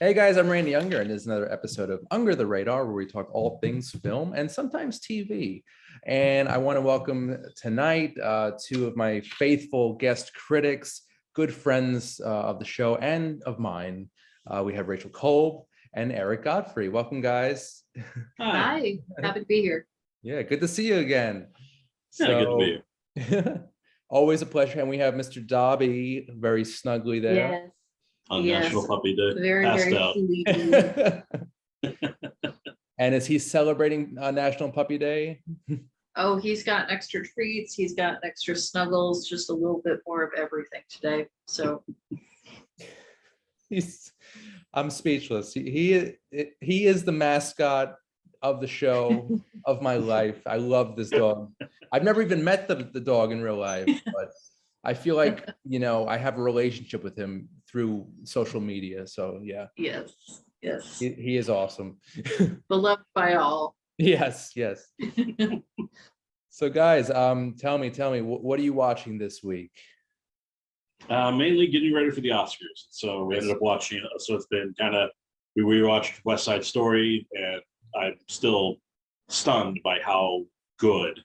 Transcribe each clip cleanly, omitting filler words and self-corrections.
Hey guys, I'm Randy Unger, and this is another episode of Unger the Radar, where we talk all things film and sometimes TV. And I want to welcome tonight two of my faithful guest critics, good friends of the show and of mine. We have Rachel Kolb and Eric Godfrey. Welcome, guys. Hi. Hi, happy to be here. Yeah, good to see you again. Yeah, good to be So, always a pleasure. And we have Mr. Dobby very snugly there. Yes, on yes. National Puppy Day. Very, Passed very out. sleepy. And is he celebrating National Puppy Day? Oh, he's got extra treats. He's got extra snuggles, just a little bit more of everything today. So I'm speechless. He is the mascot of the show of my life. I love this dog. I've never even met the dog in real life, but I feel like, I have a relationship with him through social media. So yeah, yes, he is awesome. beloved by all. Yes. So guys, tell me, what are you watching this week? Mainly getting ready for the Oscars. So we ended up watching, so it's been we watched West Side Story, and I'm still stunned by how good.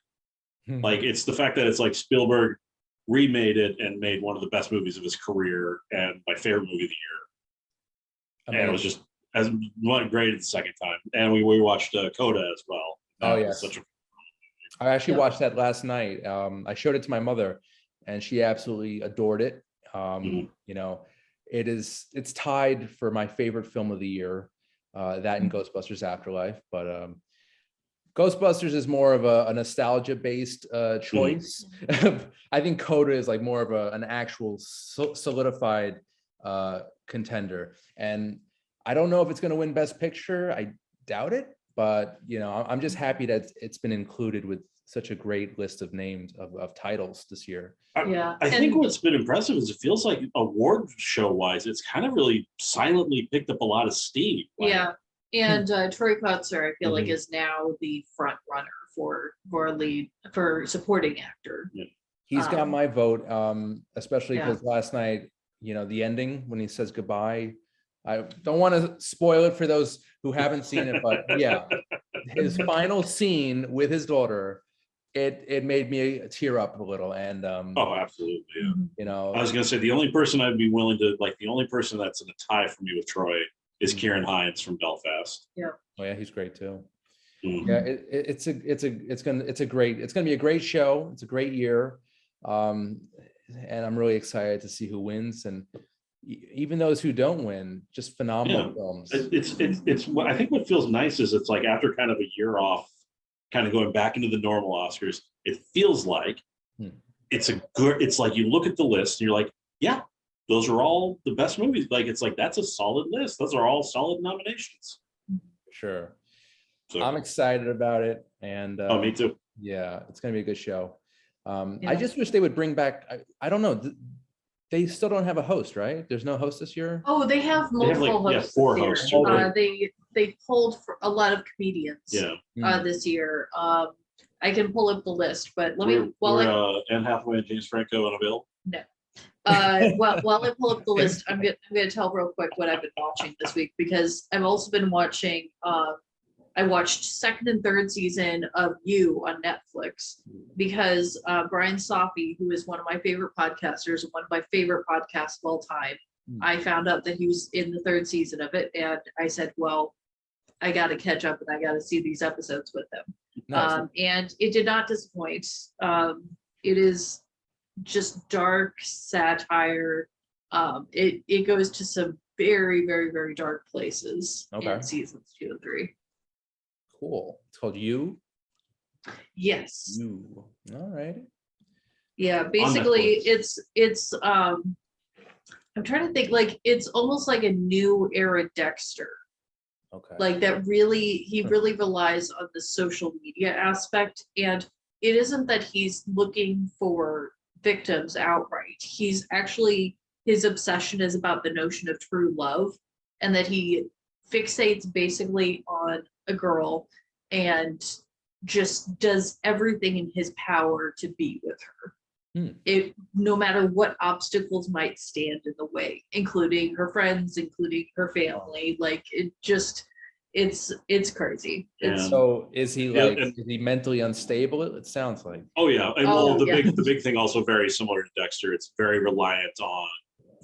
Like, it's the fact that it's like Spielberg remade it and made one of the best movies of his career and my favorite movie of the year. And it was just as went great the second time. And we watched Coda as well. Oh yes. I actually watched that last night. I showed it to my mother, and she absolutely adored it. It's tied for my favorite film of the year, that and Ghostbusters Afterlife. But Ghostbusters is more of a nostalgia based choice. I think Coda is like more of an actual solidified contender. And I don't know if it's going to win Best Picture. I doubt it. But I'm just happy that it's been included with such a great list of names of titles this year. I think what's been impressive is it feels like award show wise, it's kind of really silently picked up a lot of steam. Yeah, and Troy Kotsur, I feel like, is now the front runner for supporting actor. Yeah. He's got my vote, especially because last night, the ending when he says goodbye. I don't want to spoil it for those who haven't seen it, but yeah, his final scene with his daughter, it made me tear up a little. And oh, absolutely, yeah. I was gonna say the only person I'd be willing to the only person that's in a tie for me with Troy is Kieran Hines from Belfast. Yeah. Oh yeah, he's great too. Yeah, it's gonna be a great show. It's a great year, and I'm really excited to see who wins, and even those who don't win, just phenomenal films. It's I think what feels nice is it's like after kind of a year off, kind of going back into the normal Oscars, it feels like it's like you look at the list and you're like, yeah, those are all the best movies. Like, it's like, that's a solid list. Those are all solid nominations. Sure. So I'm excited about it. And me too. Yeah, it's gonna be a good show. I just wish they would bring back, I don't know, they still don't have a host, right? There's no host this year? Oh, they have multiple hosts. 4 hosts. They pulled for a lot of comedians this year. I can pull up the list, but let me Anne Hathaway and James Franco unavailable. No. While I pull up the list, I'm gonna tell real quick what I've been watching this week, because I've also been watching I watched second and third season of You on Netflix, because Brian Safi, who is one of my favorite podcasters and one of my favorite podcasts of all time, I found out that he was in the third season of it, and I said, well, I got to catch up and I got to see these episodes with them. Nice. And it did not disappoint. It is just dark satire. It goes to some very, very, very dark places in seasons 2 and 3. Cool. It's called You. Yes. You. All right. Yeah, basically it's I'm trying to think, like, it's almost like a new era Dexter. Okay. Like that he really relies on the social media aspect, and it isn't that he's looking for victims outright. He's actually, his obsession is about the notion of true love, and that he fixates basically on a girl and just does everything in his power to be with her. no matter what obstacles might stand in the way, including her friends, including her family. Like it's crazy. It's So is he Yeah, like, and- is he mentally unstable? It sounds like. Oh yeah, and Oh, well, the yeah. big thing also very similar to Dexter. It's very reliant on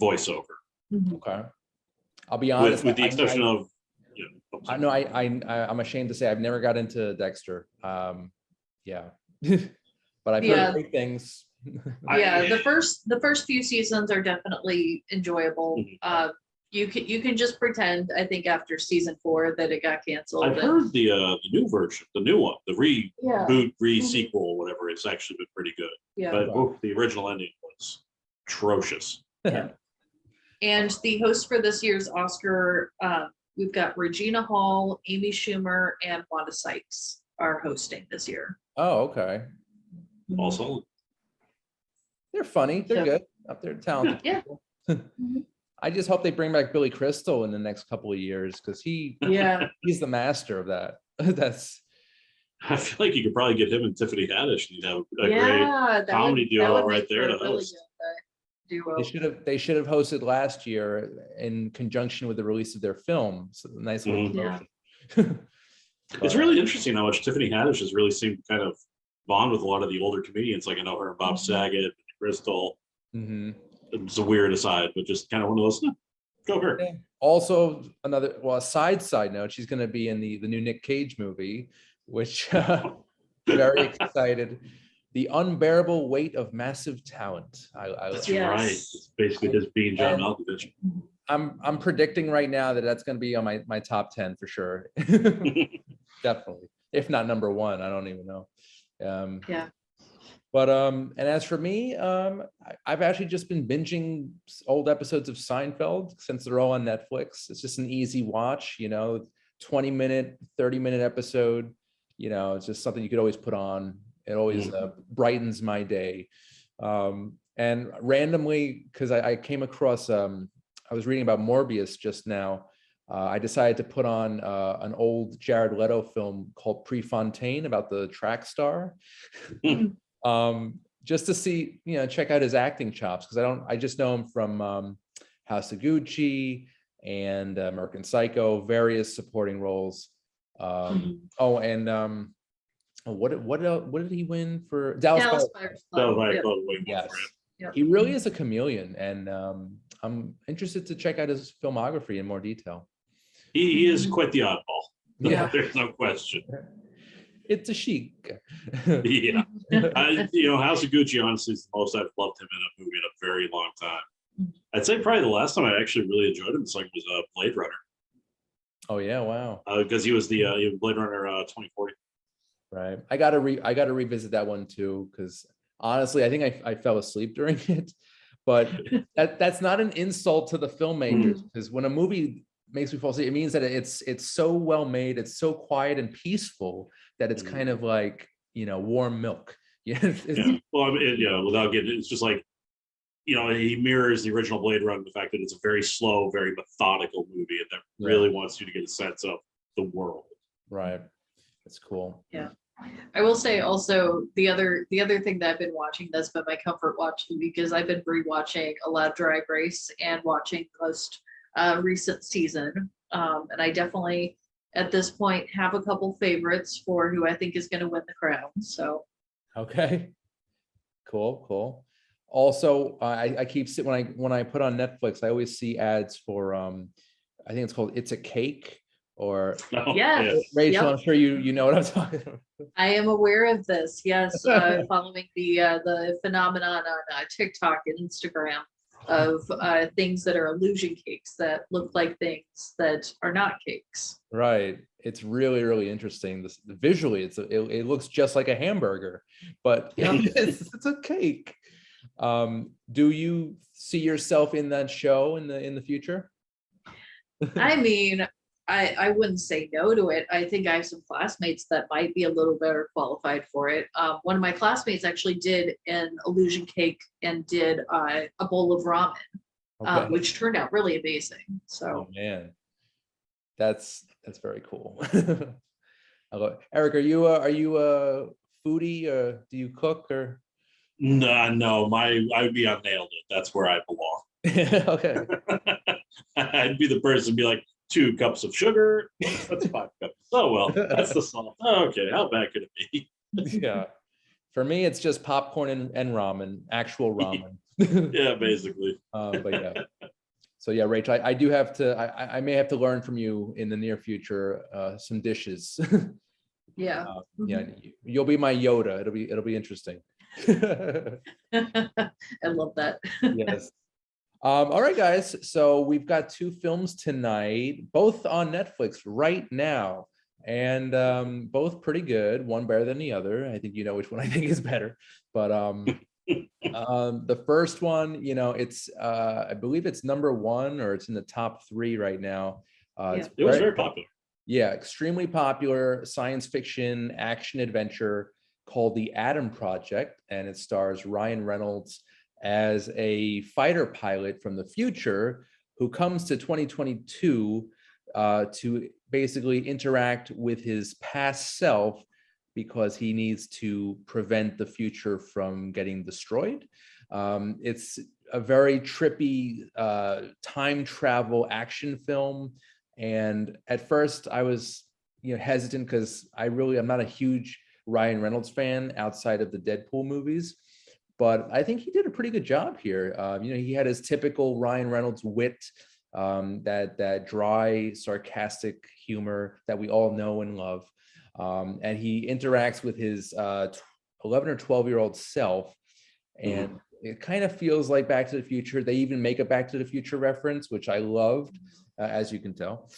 voiceover, Okay. I'll be honest. with the exception of, I know I'm ashamed to say I've never got into Dexter. Yeah. But I've heard Yeah. great things. Yeah, the first few seasons are definitely enjoyable. You can just pretend, I think, after season 4 that it got canceled. I've heard the new version, the new one, the Yeah. reboot, re-sequel, whatever. It's actually been pretty good. Yeah. But the original ending was atrocious. Yeah. And the hosts for this year's Oscar, we've got Regina Hall, Amy Schumer, and Wanda Sykes are hosting this year. Oh, okay. Also, They're funny. They're good. Up there, talented. Yeah. I just hope they bring back Billy Crystal in the next couple of years because he's the master of that. That's. I feel like you could probably get him and Tiffany Haddish, and you'd have a great that comedy that duo make right there for to a really host. good duo. They should have hosted last year in conjunction with the release of their film. So nice little promotion. It's really interesting how much Tiffany Haddish has really seemed to kind of bond with a lot of the older comedians. Like I know her and Bob Saget, Crystal. It's a weird aside, but just kind of one of those. Go her. Yeah. Also, a side note, she's going to be in the new Nick Cage movie, which very excited. The Unbearable Weight of Massive Talent. That's right. It's basically his being John Malkovich. I'm predicting right now that that's going to be on my top 10 for sure. Definitely, if not number 1. I don't even know. But and as for me, I've actually just been binging old episodes of Seinfeld since they're all on Netflix. It's just an easy watch, 20-minute, 30-minute episode. It's just something you could always put on. It always brightens my day. And randomly, because I came across, I was reading about Morbius just now. I decided to put on an old Jared Leto film called Prefontaine about the track star. Just to see, check out his acting chops, because I just know him from House of Gucci and American Psycho, various supporting roles. Oh, and what did he win for Dallas Buyers Club? Yes, he really is a chameleon, and I'm interested to check out his filmography in more detail. He is quite the oddball. Yeah. There's no question. It's a chic. Yeah. House of Gucci, honestly, is the most I've loved him in a movie in a very long time. I'd say probably the last time I actually really enjoyed him was Blade Runner. Oh yeah, wow. Because he was the Blade Runner 2040. Right. I gotta revisit that one too, because honestly, I think I fell asleep during it. But that's not an insult to the filmmakers, because when a movie makes me fall asleep, it means that it's so well made, it's so quiet and peaceful that it's kind of like warm milk. Well, without getting, it's just like he mirrors the original Blade Runner, the fact that it's a very slow, very methodical movie, and that really wants you to get a sense of the world. Right. That's cool. Yeah. I will say also the other thing that I've been watching that's been my comfort watch, because I've been rewatching a lot of Drag Race and watching the most recent season. And I definitely at this point have a couple favorites for who I think is going to win the crown. So okay. Cool. Also, I keep when I put on Netflix, I always see ads for I think it's called It's a Cake. Or yes, Rachel, I'm sure you know what I'm talking about. I am aware of this. Yes, following the phenomenon on TikTok and Instagram of things that are illusion cakes that look like things that are not cakes. Right. It's really, really interesting. Visually, it looks just like a hamburger, but it's a cake. Do you see yourself in that show in the future? I mean, I wouldn't say no to it. I think I have some classmates that might be a little better qualified for it. One of my classmates actually did an illusion cake and did a bowl of ramen, which turned out really amazing. So, oh, man, that's very cool. Eric, are you a foodie? Do you cook or? No, I would be on Nailed It. That's where I belong. Okay. I'd be the person to be like, 2 cups of sugar. That's 5 cups. Oh well, that's the salt. Oh, okay, how bad could it be? Yeah. For me, it's just popcorn and ramen, actual ramen. Yeah, basically. But yeah. So yeah, Rachel, I do have to. I may have to learn from you in the near future some dishes. Yeah. Yeah, you'll be my Yoda. It'll be interesting. I love that. Yes. All right, guys. So we've got 2 films tonight, both on Netflix right now, and both pretty good. One better than the other. I think you know which one I think is better. But the first one, it's I believe it's #1 or it's in the top 3 right now. It's It was very popular. Yeah, extremely popular science fiction action adventure called The Atom Project, and it stars Ryan Reynolds as a fighter pilot from the future who comes to 2022 to basically interact with his past self because he needs to prevent the future from getting destroyed. It's a very trippy time travel action film. And at first I was hesitant because I'm not a huge Ryan Reynolds fan outside of the Deadpool movies. But I think he did a pretty good job here. He had his typical Ryan Reynolds wit, that dry, sarcastic humor that we all know and love. And he interacts with his 11 or 12-year-old self. And it kind of feels like Back to the Future. They even make a Back to the Future reference, which I loved, as you can tell.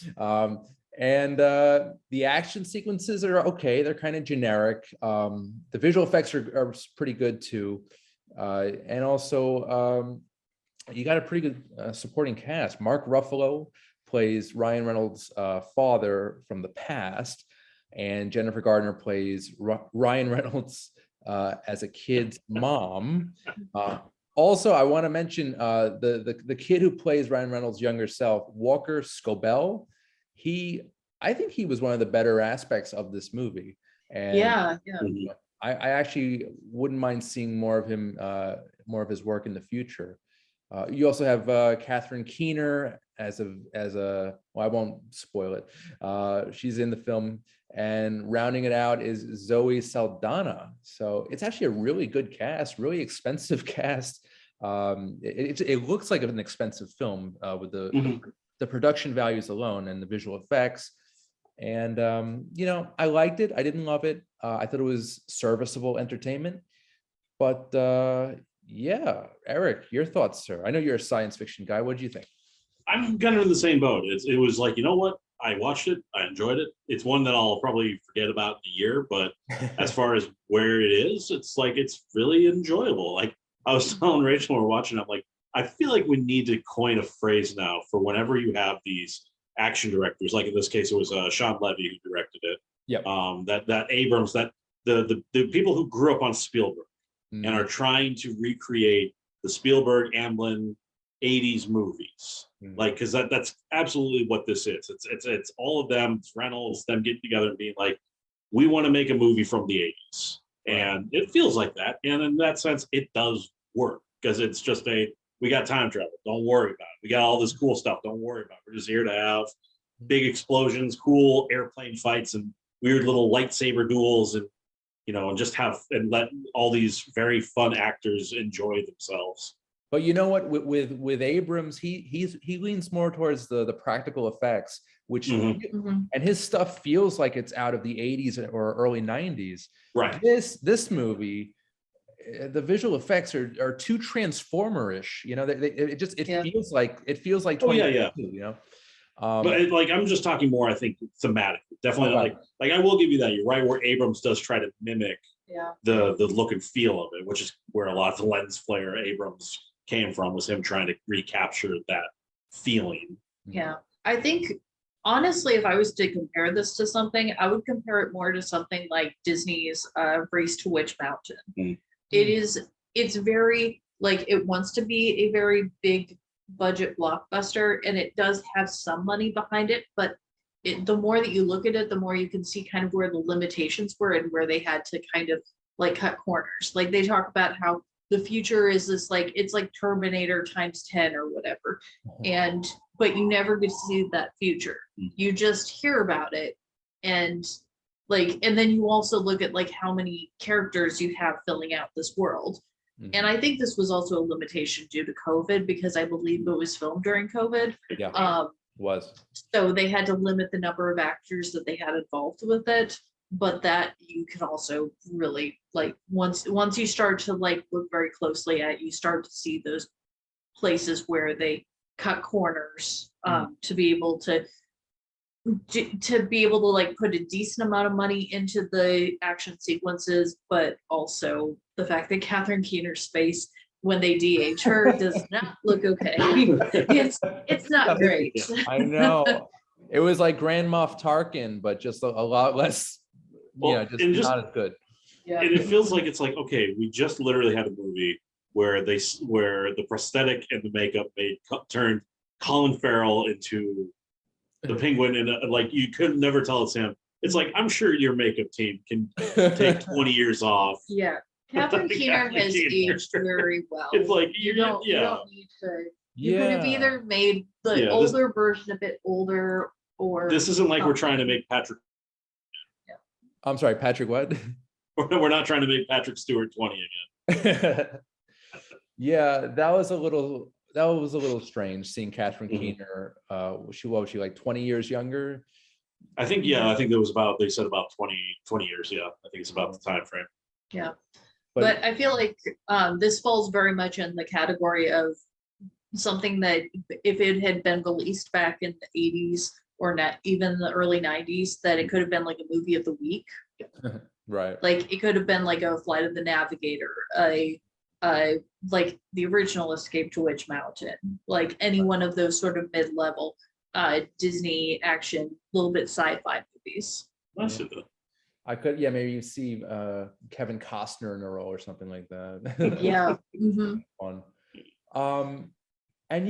And the action sequences are okay. They're kind of generic. The visual effects are pretty good too. And also, you got a pretty good supporting cast. Mark Ruffalo plays Ryan Reynolds' father from the past, and Jennifer Gardner plays Ryan Reynolds as a kid's mom. Also, I want to mention the kid who plays Ryan Reynolds' younger self, Walker Scobell. I think he was one of the better aspects of this movie. And yeah. I actually wouldn't mind seeing more of him, more of his work in the future. You also have Catherine Keener as a well, I won't spoil it. She's in the film, and rounding it out is Zoe Saldana. So it's actually a really good cast, really expensive cast. It looks like an expensive film with the production values alone and the visual effects. And I liked it. I didn't love it. I thought it was serviceable entertainment. But yeah, Eric, your thoughts, sir? I know you're a science fiction guy. What do you think? I'm kind of in the same boat. It was like, you know what? I watched it. I enjoyed it. It's one that I'll probably forget about in a year. But as far as where it is, it's like it's really enjoyable. Like I was telling Rachel when we're watching, I'm like, I feel like we need to coin a phrase now for whenever you have these action directors. Like in this case, it was Sean Levy who directed it. Yep. That Abrams, that the people who grew up on Spielberg and are trying to recreate the Spielberg Amblin 80s movies. Like, because that's absolutely what this is. It's all of them. It's Reynolds, them getting together and being like, we want to make a movie from the 80s. And it feels like that. And in that sense, it does work because it's just we got time travel. Don't worry about it. We got all this cool stuff. Don't worry about it. We're just here to have big explosions, cool airplane fights, and weird little lightsaber duels, and and just let all these very fun actors enjoy themselves. But you know what? With Abrams, he leans more towards the practical effects, which and his stuff feels like it's out of the 80s or early 90s. Right. This movie, the visual effects are too Transformer-ish. It feels like 2022, but I'm just talking more, I think, thematic. Definitely like I will give you that. You're right, where Abrams does try to mimic the look and feel of it, which is where a lot of the lens flare Abrams came from, was him trying to recapture that feeling. Yeah. I think honestly, if I was to compare this to something, I would compare it more to something like Disney's Race to Witch Mountain. It's very, like, it wants to be a very big budget blockbuster, and it does have some money behind it, but the more that you look at it, the more you can see kind of where the limitations were and where they had to kind of like cut corners. Like they talk about how the future is this like it's like Terminator times 10 or whatever. And but you never get to see that future. You just hear about it. And like, and then you also look at like how many characters you have filling out this world. And I think this was also a limitation due to COVID because I believe it was filmed during COVID. Yeah, was. So they had to limit the number of actors that they had involved with it. But that you can also really like once you start to like look very closely at, you start to see those places where they cut corners to be able to like put a decent amount of money into the action sequences, but also the fact that Catherine Keener's face when they DH her does not look okay. It's not great. I know. It was like Grand Moff Tarkin, but just a lot less, just not as good. Yeah. And it feels like it's like, okay, we just literally had a movie where the prosthetic and the makeup turned Colin Farrell into the Penguin, and like you could never tell it's him. It's like, I'm sure your makeup team can take 20 years off. Yeah. Catherine Keener has aged very well. It's like you don't need to. You could have either made the older version a bit older, or this isn't like we're trying to make Patrick. Yeah. I'm sorry, Patrick. What? We're not trying to make Patrick Stewart 20 again. Yeah, that was a little strange seeing Catherine Keener. What was she like 20 years younger? I think there was they said about 20 years. Yeah, I think it's about the time frame. Yeah. But I feel like this falls very much in the category of something that if it had been released back in the 80s or not even the early 90s, that it could have been like a movie of the week. Right. Like it could have been like a Flight of the Navigator, like the original Escape to Witch Mountain, like any one of those sort of mid-level Disney action, little bit sci-fi movies. I could, maybe you see Kevin Costner in a role or something like that. Yeah. Fun. And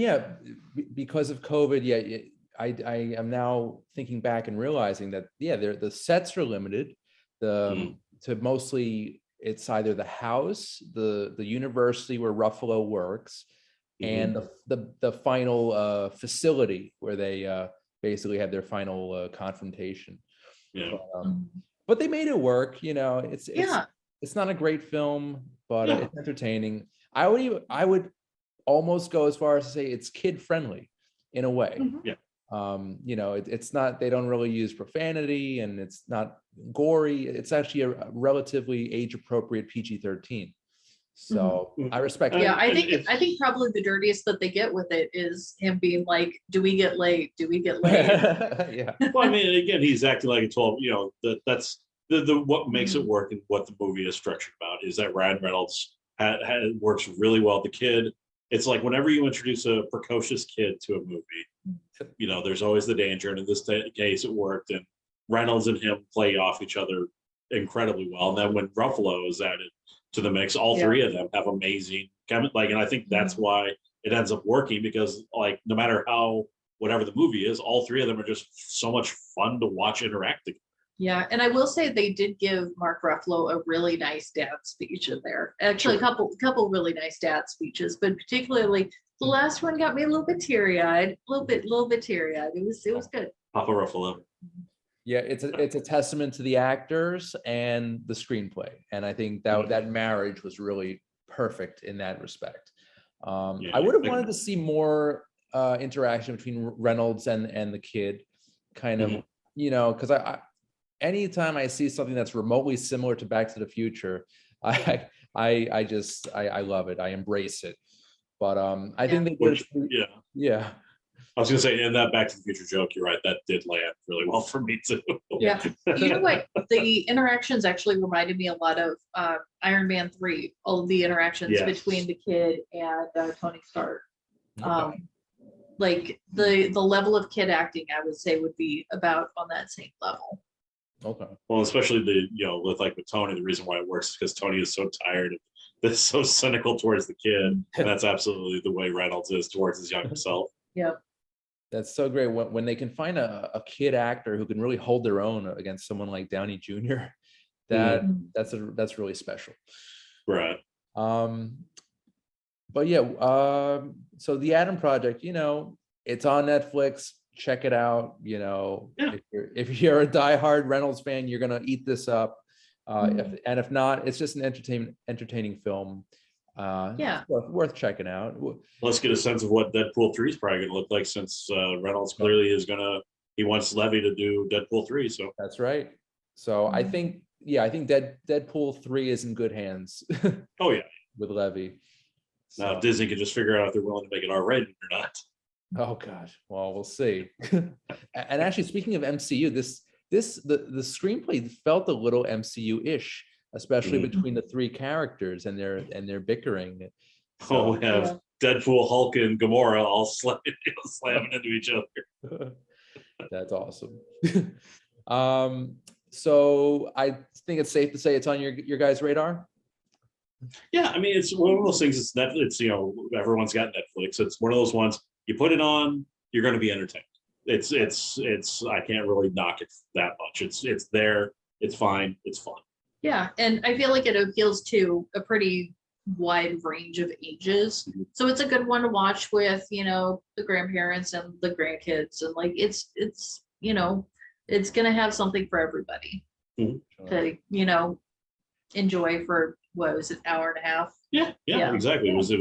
because of COVID, I am now thinking back and realizing that the sets are limited. To mostly it's either the house, the university where Ruffalo works, and the final facility where they basically had their final confrontation. Yeah. But they made it work. It's not a great film, but it's entertaining. I would almost go as far as to say it's kid friendly in a way. Yeah. It's not, they don't really use profanity and it's not gory. It's actually a relatively age appropriate PG-13. So I respect it. Yeah, I think probably the dirtiest that they get with it is him being like, do we get laid? Do we get laid? Yeah. Well, I mean, again, he's acting like a 12, that's the what makes it work and what the movie is structured about is that Ryan Reynolds works really well. The kid, it's like whenever you introduce a precocious kid to a movie, there's always the danger. And in this case, it worked. And Reynolds and him play off each other incredibly well. And then when Ruffalo is added to the mix, all three of them have amazing and I think that's why it ends up working, because like no matter how whatever the movie is, all three of them are just so much fun to watch interact together. Yeah, and I will say they did give Mark Ruffalo a really nice dad speech in there. Actually, a couple really nice dad speeches, but particularly the last one got me a little bit teary-eyed, a little bit teary-eyed. It was good. Papa Ruffalo. Yeah, it's a testament to the actors and the screenplay, and I think that marriage was really perfect in that respect. I would have wanted to see more interaction between Reynolds and the kid, kind of, because anytime I see something that's remotely similar to Back to the Future, I love it. I embrace it. But I think they did. Yeah. I was gonna say, in that Back to the Future joke, you're right. That did land really well for me too. Yeah. You know what? The interactions actually reminded me a lot of Iron Man 3. All of the interactions between the kid and Tony Stark. Like the level of kid acting, I would say, would be about on that same level. Okay. Well, especially with Tony, the reason why it works is because Tony is so tired of this, so cynical towards the kid, and that's absolutely the way Reynolds is towards his younger self. Yeah. That's so great when they can find a kid actor who can really hold their own against someone like Downey Jr. that's really special. Right. But yeah, so the Adam Project, it's on Netflix. Check it out. Yeah. If you're a diehard Reynolds fan, you're gonna eat this up. If not, it's just an entertaining film. Yeah. It's worth checking out. Let's get a sense of what Deadpool 3 is probably going to look like, since Reynolds clearly he wants Levy to do Deadpool 3. So that's right. So I think Deadpool 3 is in good hands. Oh yeah. With Levy. Now So, Disney can just figure out if they're willing to make it R-rated or not. oh gosh, well, we'll see. And actually, speaking of MCU, the screenplay felt a little MCU-ish, especially between the three characters and their bickering. So we have Deadpool, Hulk, and Gamora all slamming into each other. That's awesome. So I think it's safe to say it's on your guys' radar. Yeah, I mean, it's one of those things. It's Netflix. Everyone's got Netflix. It's one of those ones. You put it on, you're going to be entertained. It's. I can't really knock it that much. It's there. It's fine. It's fun. Yeah, and I feel like it appeals to a pretty wide range of ages. So it's a good one to watch with, the grandparents and the grandkids, and like it's gonna have something for everybody to enjoy for what was it, hour and a half? Yeah, exactly. It was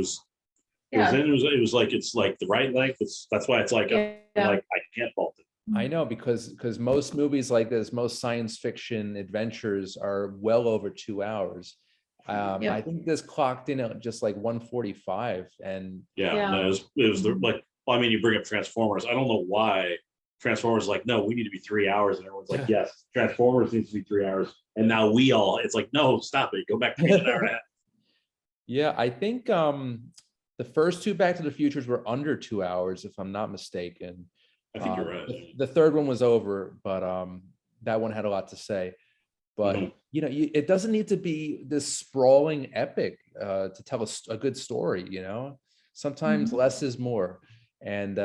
like it's like the right length. That's why it's like I can't fault it. I know, because most movies like this, most science fiction adventures are well over 2 hours. I think this clocked in at just like 1:45, and no, it was like, well, I mean, you bring up Transformers. I don't know why Transformers is like, no, we need to be 3 hours, and everyone's like, yes, Transformers needs to be 3 hours, and now it's like, no, stop it, go back to an hour and a half. Yeah, I think the first two Back to the Futures were under 2 hours, if I'm not mistaken. I think you're right. The third one was over, but that one had a lot to say. But it doesn't need to be this sprawling epic to tell a good story. Sometimes less is more. And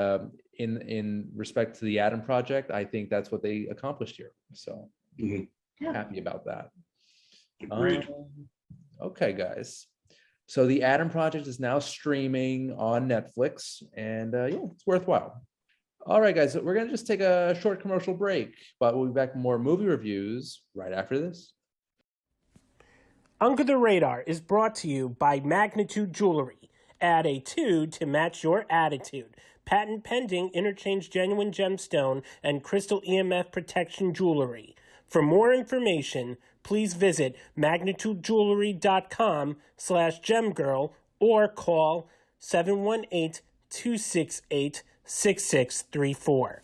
in respect to the Adam Project, I think that's what they accomplished here. So happy about that. Agreed. Okay, guys. So the Adam Project is now streaming on Netflix, and it's worthwhile. All right, guys, we're going to just take a short commercial break, but we'll be back with more movie reviews right after this. Under the Radar is brought to you by Magnitude Jewelry. Add a 2 to match your attitude. Patent pending, interchange genuine gemstone and crystal EMF protection jewelry. For more information, please visit magnitudejewelry.com/gemgirl or call 718-268-6634.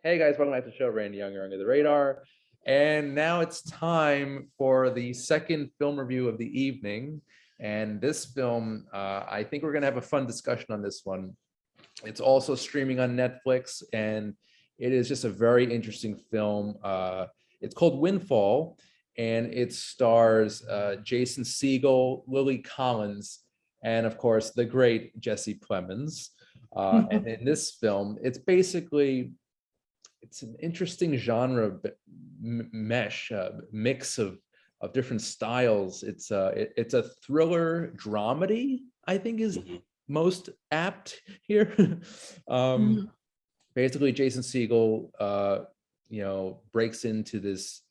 Hey guys, welcome back to the show. Randy Young, Under the Radar. And now it's time for the second film review of the evening. And this film, I think we're going to have a fun discussion on this one. It's also streaming on Netflix, and it is just a very interesting film. It's called Windfall, and it stars Jason Segel, Lily Collins, and of course, the great Jesse Plemons. And in this film, it's an interesting genre mix of different styles. It's a thriller dramedy, I think is most apt here. Basically, Jason Segel, breaks into this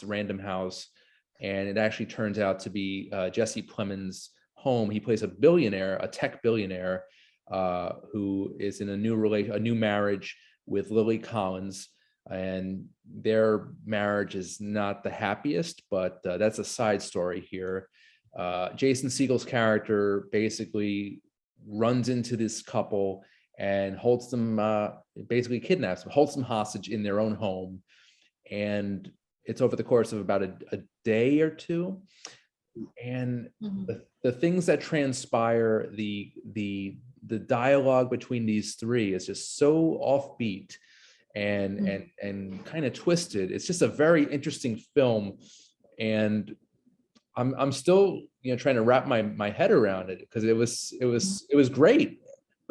random house, and it actually turns out to be Jesse Plemons' home. He plays a tech billionaire, who is in a new marriage with Lily Collins, and their marriage is not the happiest, but that's a side story here. Jason Segel's character basically runs into this couple and holds them, basically kidnaps them, holds them hostage in their own home. And it's over the course of about a day or two. And the things that transpire, the dialogue between these three is just so offbeat and kind of twisted. It's just a very interesting film, and I'm still trying to wrap my head around it, because it was great,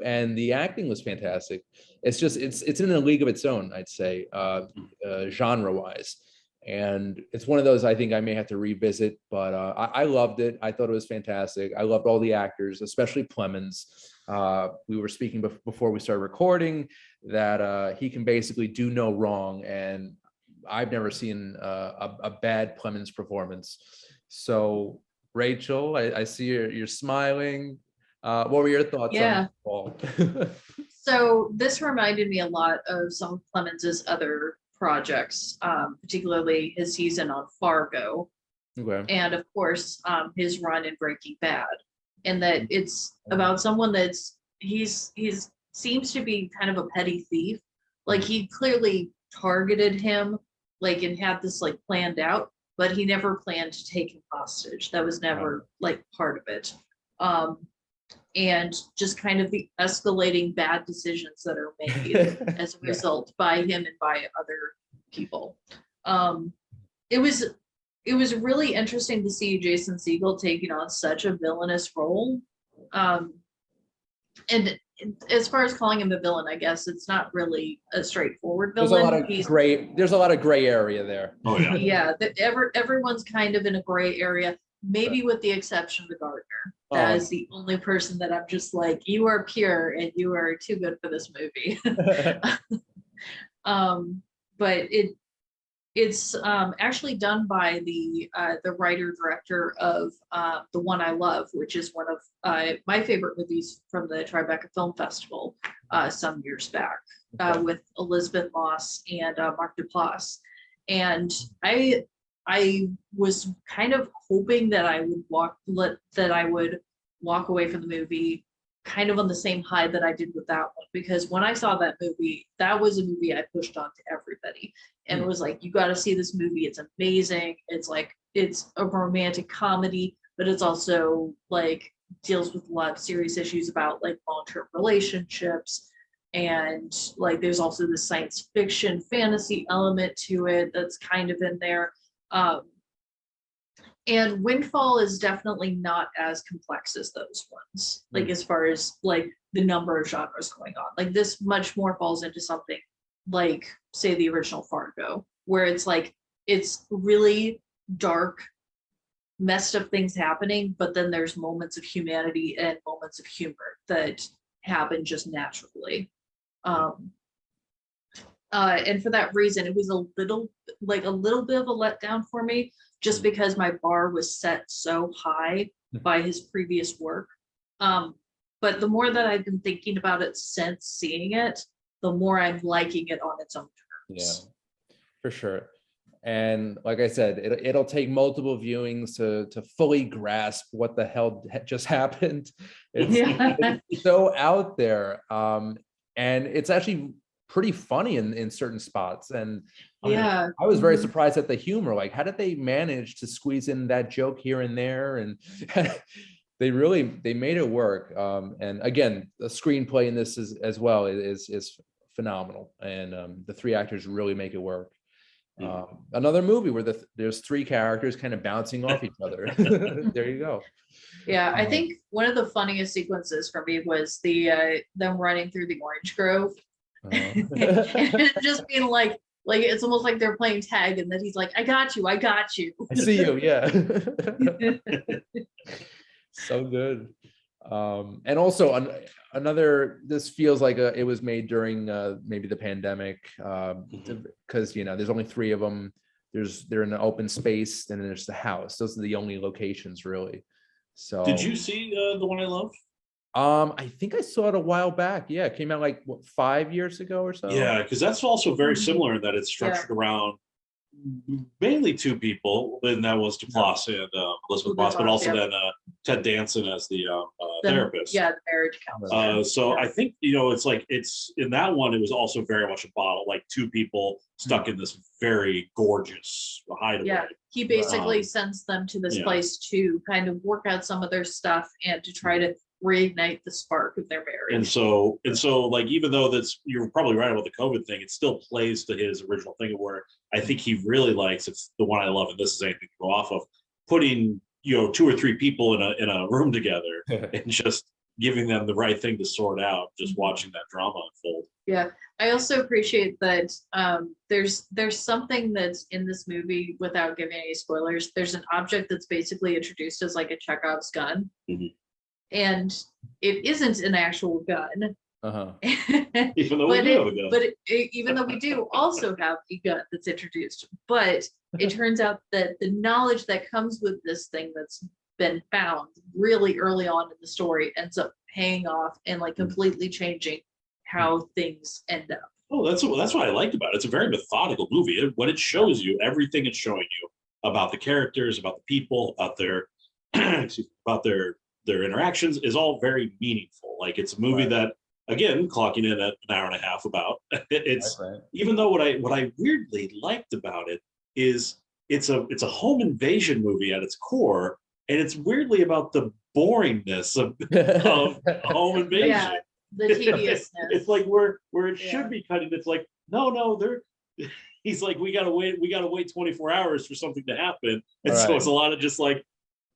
and the acting was fantastic. It's just it's in a league of its own, I'd say, genre wise. And it's one of those I think I may have to revisit, but I loved it. I thought it was fantastic. I loved all the actors, especially Plemons. We were speaking before we started recording that he can basically do no wrong, and I've never seen a bad Plemons performance. So, Rachel, I see you're smiling. What were your thoughts on Paul? So this reminded me a lot of some of Clemens's other projects, particularly his season on Fargo, and of course his run in Breaking Bad. And that it's about someone he's seems to be kind of a petty thief. Like, he clearly targeted him, like, and had this like planned out, but he never planned to take him hostage. That was never like part of it. And just kind of the escalating bad decisions that are made as a result by him and by other people. It was really interesting to see Jason Segel taking on such a villainous role. And as far as calling him a villain, I guess it's not really a straightforward villain. There's a lot of gray area there. Oh yeah. Yeah, everyone's kind of in a gray area, maybe with the exception of the gardener. That is the only person that I'm just like, you are pure and you are too good for this movie. But it's actually done by the writer director of The One I Love, which is one of my favorite movies from the Tribeca Film Festival some years back, with Elizabeth Moss and Mark Duplass. And I was kind of hoping that I would walk away from the movie kind of on the same high that I did with that one, because when I saw that movie, that was a movie I pushed on to everybody, and it was like, you got to see this movie. It's amazing. It's like, it's a romantic comedy, but it's also like deals with a lot of serious issues about like long-term relationships. And like, there's also the science fiction fantasy element to it that's kind of in there. And Windfall is definitely not as complex as those ones, like as far as like the number of genres going on. Like, this much more falls into something like, say, the original Fargo, where it's like, it's really dark, messed up things happening, but then there's moments of humanity and moments of humor that happen just naturally. And for that reason, it was a little bit of a letdown for me, just because my bar was set so high by his previous work. But the more that I've been thinking about it since seeing it, the more I'm liking it on its own terms. Yeah, for sure. And like I said, it'll take multiple viewings to fully grasp what the hell just happened. It's so out there. And it's actually pretty funny in certain spots. And I was very surprised at the humor. Like, how did they manage to squeeze in that joke here and there? And they made it work. And again, the screenplay in this as well is phenomenal. And the three actors really make it work. Another movie where there's three characters kind of bouncing off each other. There you go. Yeah, I think one of the funniest sequences for me was them running through the orange grove. And just being like it's almost like they're playing tag, and then he's like, I got you. I see you. Yeah. So good. And also this feels like it was made during maybe the pandemic, because there's only three of them. They're in an open space, and then there's the house. Those are the only locations really. So did you see The One I Love? I think I saw it a while back. Yeah, it came out like what, 5 years ago or so. Yeah, because that's also very Mhm. similar in that it's structured around mainly two people, and that was Duplass and Elizabeth Moss, but Duplass, also yeah. then Ted Danson as the The- therapist. Yeah, the marriage counselor. So Yeah. I think, you know, it's like it's in that one, it was also very much a bottle, like two people stuck in this very gorgeous hideaway. Yeah, he basically Um, sends them to this yeah. place to kind of work out some of their stuff and to try to reignite the spark of their marriage. And so like even though that's you're probably right about the COVID thing, it still plays to his original thing of where I think he really likes, it's the one I love, and this is anything to go off of, putting, you know, two or three people in a room together and just giving them the right thing to sort out, just watching that drama unfold. Yeah, I also appreciate that there's something that's in this movie without giving any spoilers. There's an object that's basically introduced as like a Chekhov's gun, Mhm. and it isn't an actual gun. Uh-huh. Even though we do have a gun. But even though we do also have a gun that's introduced, but it turns out that the knowledge that comes with this thing that's been found really early on in the story ends up paying off and like completely changing how things end up. Oh, that's what I liked about it. It's a very methodical movie. What it shows you, everything it's showing you about the characters, about the people, about their excuse me, about their interactions is all very meaningful. Like it's a movie Right. that, again, clocking in at an hour and a half about, it's Right. even though what I weirdly liked about it is it's a home invasion movie at its core, and it's weirdly about the boringness of home invasion. Yeah, the tediousness. It's like where it Yeah. should be cutting. It's like, no, they're he's like, we gotta wait 24 hours for something to happen. And so Right. it's a lot of just like,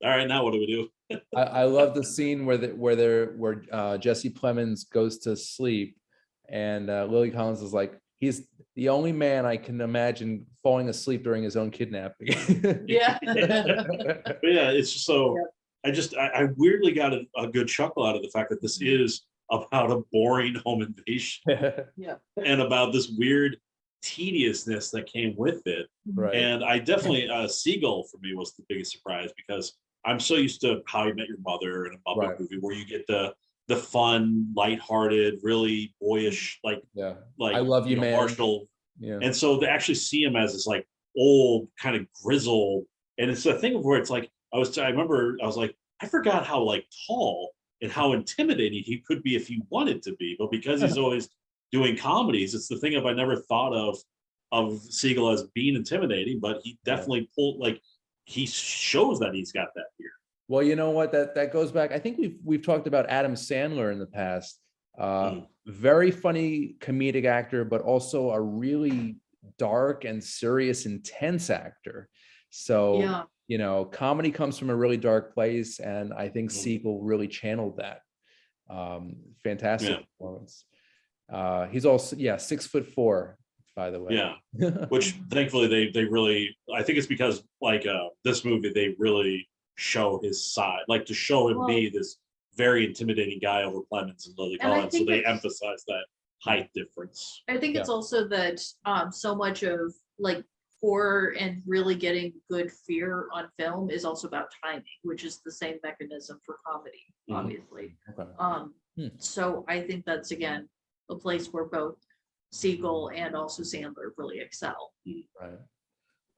all right, now what do we do? I love the scene where Jesse Plemons goes to sleep, and Lily Collins is like, he's the only man I can imagine falling asleep during his own kidnapping. Yeah. But yeah, it's just so I weirdly got a good chuckle out of the fact that this is about a boring home invasion Yeah. and about this weird tediousness that came with it. Right. And I definitely Seagull for me was the biggest surprise because I'm so used to How You Met Your Mother and a Muppet Right. movie where you get the fun, lighthearted, really boyish, like Yeah. like I love you, man. Marshall. Yeah. And so to actually see him as this like old kind of grizzled, and it's a thing of where it's like I remember I was like, I forgot how like tall and how intimidating he could be if he wanted to be, but because he's always doing comedies, it's the thing of I never thought of Siegel as being intimidating, but he definitely pulled like he shows that he's got that here. Well, you know what? That goes back. I think we've talked about Adam Sandler in the past. Very funny comedic actor, but also a really dark and serious, intense actor. So, Yeah. you know, comedy comes from a really dark place, and I think Siegel really channeled that. Fantastic performance. He's also 6'4", by the way. Yeah, which thankfully they really, I think it's because like this movie they really show his side, like to show him be this very intimidating guy over Clemens and Lily And I Collins, so think they it's- emphasize that height difference. I think it's also that so much of like horror and really getting good fear on film is also about timing, which is the same mechanism for comedy, obviously. Okay. So I think that's again a place where both Siegel and also Sandler really excel. Right.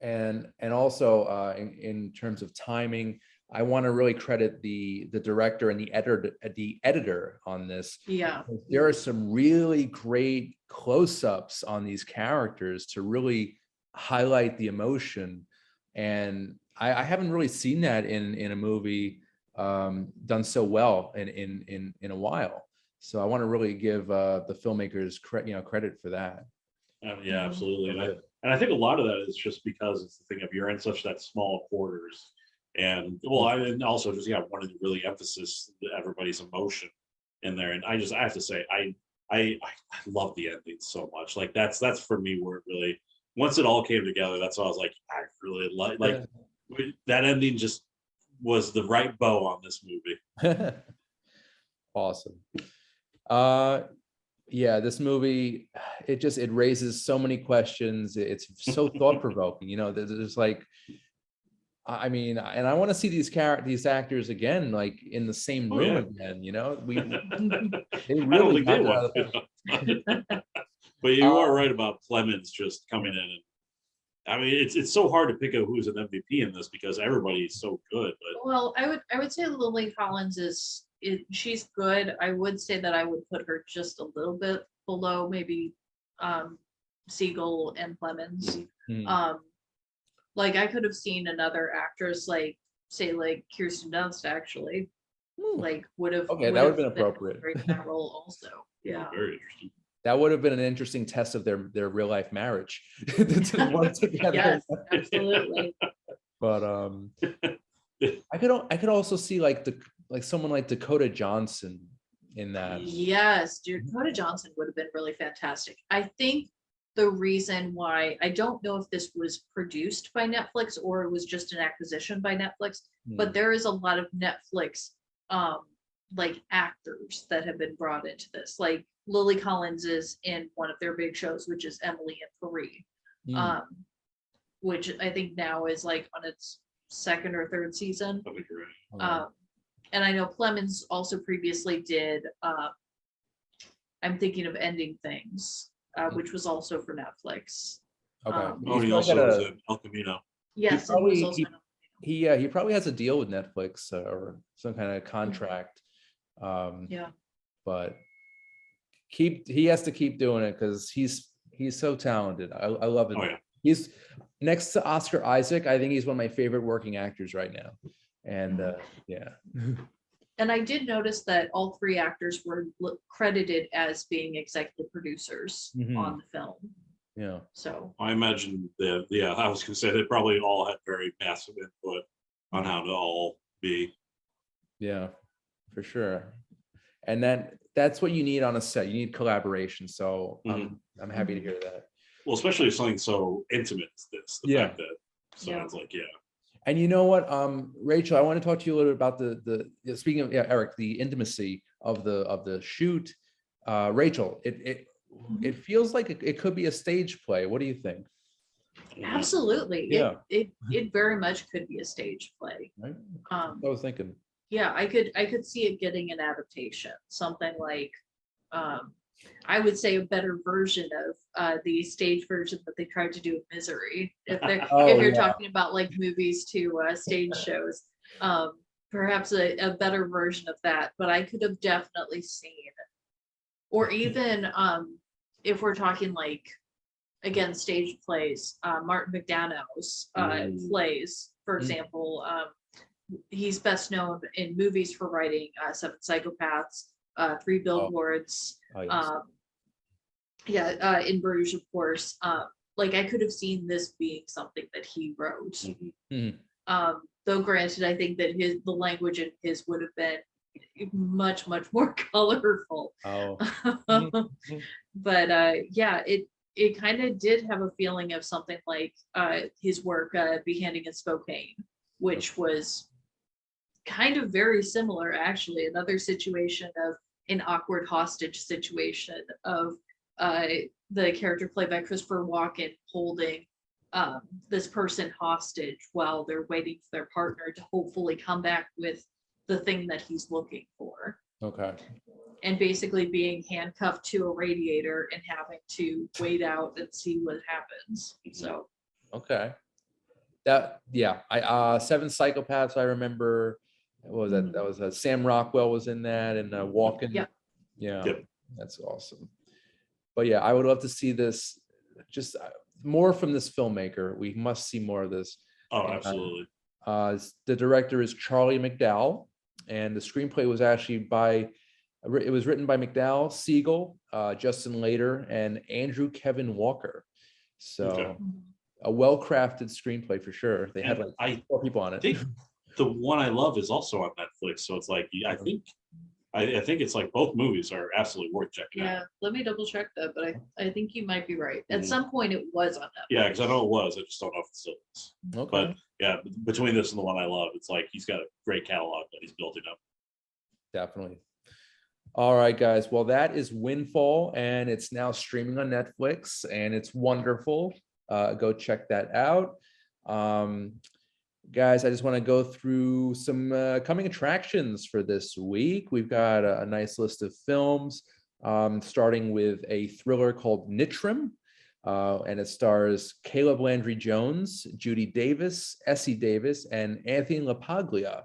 And also in terms of timing, I want to really credit the director and the editor on this. Yeah. There are some really great close-ups on these characters to really highlight the emotion, and I haven't really seen that in a movie done so well in a while. So I want to really give the filmmakers credit for that. Yeah, absolutely. And I think a lot of that is just because it's the thing of you're in such that small quarters. And well, and also just wanted to really emphasize everybody's emotion in there. And I have to say, I love the ending so much. Like that's for me where it really, once it all came together, that's why I was like, I really like that ending. Just was the right bow on this movie. Awesome. This movie, it raises so many questions. It's so thought-provoking. You know, there's like, I mean, and I want to see these actors again, like in the same room again. You know, they I don't really think they knocked it want out of the park. to. But you are right about Clemens just coming in, and I mean, it's so hard to pick out who's an MVP in this because everybody's so good. But Well, I would say Lily Collins she's good. I would say that I would put her just a little bit below maybe Siegel and Clemens. Hmm. Like I could have seen another actress like say like Kirsten Dunst actually like would have Okay, that would have been appropriate. great in that role also. Yeah. very interesting. That would have been an interesting test of their real life marriage. To work together. Yes, absolutely. But I could also see like someone like Dakota Johnson in that. Yes, Dakota Johnson would have been really fantastic. I think the reason why I don't know if this was produced by Netflix or it was just an acquisition by Netflix, but there is a lot of Netflix like actors that have been brought into this. Like Lily Collins is in one of their big shows, which is Emily and Paris, which I think now is like on its second or third season. I think you're right. And I know Clemens also previously did I'm thinking of Ending Things, which was also for Netflix. Okay. He also was in El Camino. Yes, he probably has a deal with Netflix or some kind of contract. Yeah. But he has to keep doing it because he's so talented. I love it. Oh, yeah. He's next to Oscar Isaac. I think he's one of my favorite working actors right now. And yeah. And I did notice that all three actors were credited as being executive producers on the film. Yeah. So I imagine I was gonna say they probably all had very massive input on how to all be. Yeah, for sure. And that's what you need on a set. You need collaboration. So I'm happy to hear that. Well, especially if something so intimate as this. The fact that sounds like And you know what, Rachel, I want to talk to you a little bit about the speaking of Eric, the intimacy of the shoot. Rachel, it feels like it could be a stage play. What do you think? absolutely. Yeah. It very much could be a stage play. Right? I was thinking. Yeah, I could see it getting an adaptation, something like I would say a better version of the stage version that they tried to do with Misery. If you're talking about like movies to stage shows, perhaps a better version of that. But I could have definitely seen, or even if we're talking like again stage plays, Martin McDonough's plays, for example. He's best known in movies for writing Seven Psychopaths, Three Billboards, in Bruges, of course. Like I could have seen this being something that he wrote. Though granted, I think that the language in his would have been much more colorful. But it kind of did have a feeling of something like his work Beheading in Spokane, which was kind of very similar, actually. Another situation of an awkward hostage situation of the character played by Christopher Walken holding this person hostage while they're waiting for their partner to hopefully come back with the thing that he's looking for. Okay. And basically being handcuffed to a radiator and having to wait out and see what happens. So. Okay. Seven Psychopaths, I remember. What was that? That was Sam Rockwell was in that, and Walken. That's awesome. But yeah, I would love to see this, just more from this filmmaker. We must see more of this. Absolutely. The director is Charlie McDowell, and the screenplay was actually it was written by McDowell, Siegel, Justin Lader, and Andrew Kevin Walker. So a well-crafted screenplay for sure. They had like 4 people on it. I think the one I love is also on Netflix. So it's like, I think it's like both movies are absolutely worth checking out. Yeah, let me double check that, but I think you might be right. At some point it was on Netflix. Yeah, because I know it was. I just don't know if it still is. Okay. But yeah, between this and the one I love, it's like he's got a great catalog that he's building up. Definitely. All right, guys. Well, that is Windfall, and it's now streaming on Netflix, and it's wonderful. Go check that out. guys, I just want to go through some coming attractions for this week. We've got a nice list of films, starting with a thriller called Nitram, and it stars Caleb Landry Jones, Judy Davis, Essie Davis, and Anthony LaPaglia.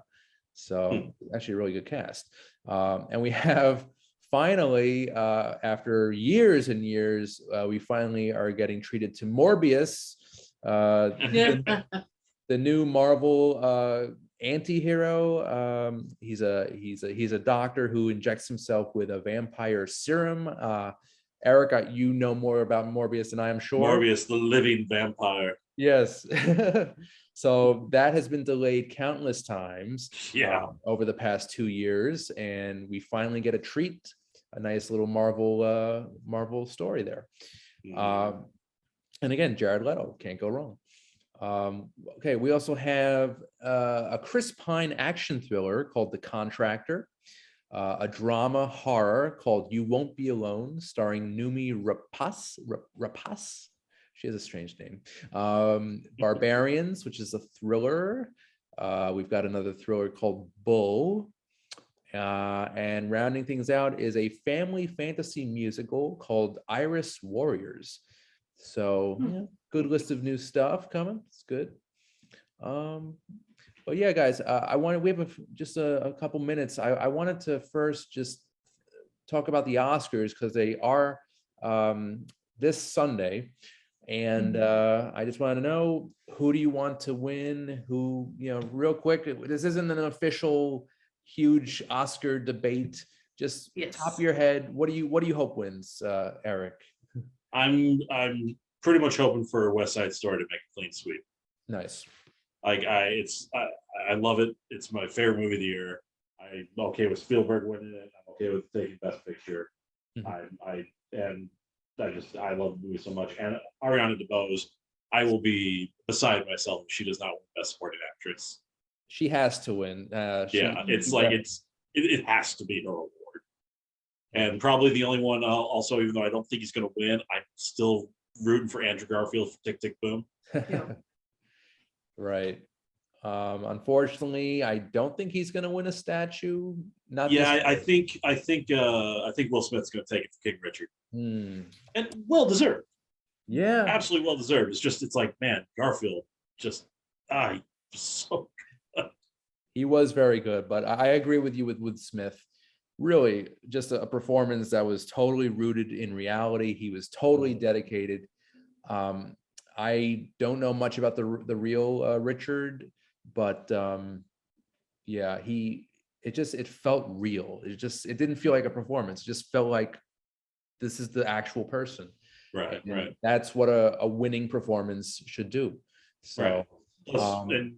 So actually a really good cast. And we have finally, after years and years, we finally are getting treated to Morbius, the new Marvel anti-hero. He's a doctor who injects himself with a vampire serum. Eric, you know more about Morbius than I am sure. Morbius, the living vampire. Yes. So that has been delayed countless times over the past 2 years, and we finally get a treat, a nice little Marvel story there. And again, Jared Leto, can't go wrong. Okay, we also have a Chris Pine action thriller called The Contractor, a drama horror called You Won't Be Alone, starring Numi Rapace. She has a strange name. Barbarians, which is a thriller. We've got another thriller called Bull. And rounding things out is a family fantasy musical called Iris Warriors. So good list of new stuff coming. It's good. But yeah, guys, we have just a couple minutes. I wanted to first just talk about the Oscars because they are this Sunday. And I just want to know, who do you want to win? Who, real quick, this isn't an official huge Oscar debate. Just top of your head, what do you hope wins, Eric? I'm pretty much hoping for West Side Story to make a clean sweep. Nice. I love it. It's my favorite movie of the year. I'm okay with Spielberg winning it. I'm okay with taking Best Picture. I love the movie so much. And Ariana DeBose, I will be beside myself if she does not win Best Supporting Actress. She has to win. It has to be her award. And probably the only one, also, even though I don't think he's going to win, I'm still rooting for Andrew Garfield for Tick, Tick, Boom. Right. Unfortunately, I don't think he's going to win a statue. I think Will Smith's going to take it for King Richard, and well deserved. Yeah, absolutely well deserved. It's like, man, Garfield so good. He was very good, but I agree with you with Smith. Really, just a performance that was totally rooted in reality. He was totally dedicated. I don't know much about the real Richard, but it felt real. It didn't feel like a performance. It just felt like this is the actual person. Right. That's what a winning performance should do. So, and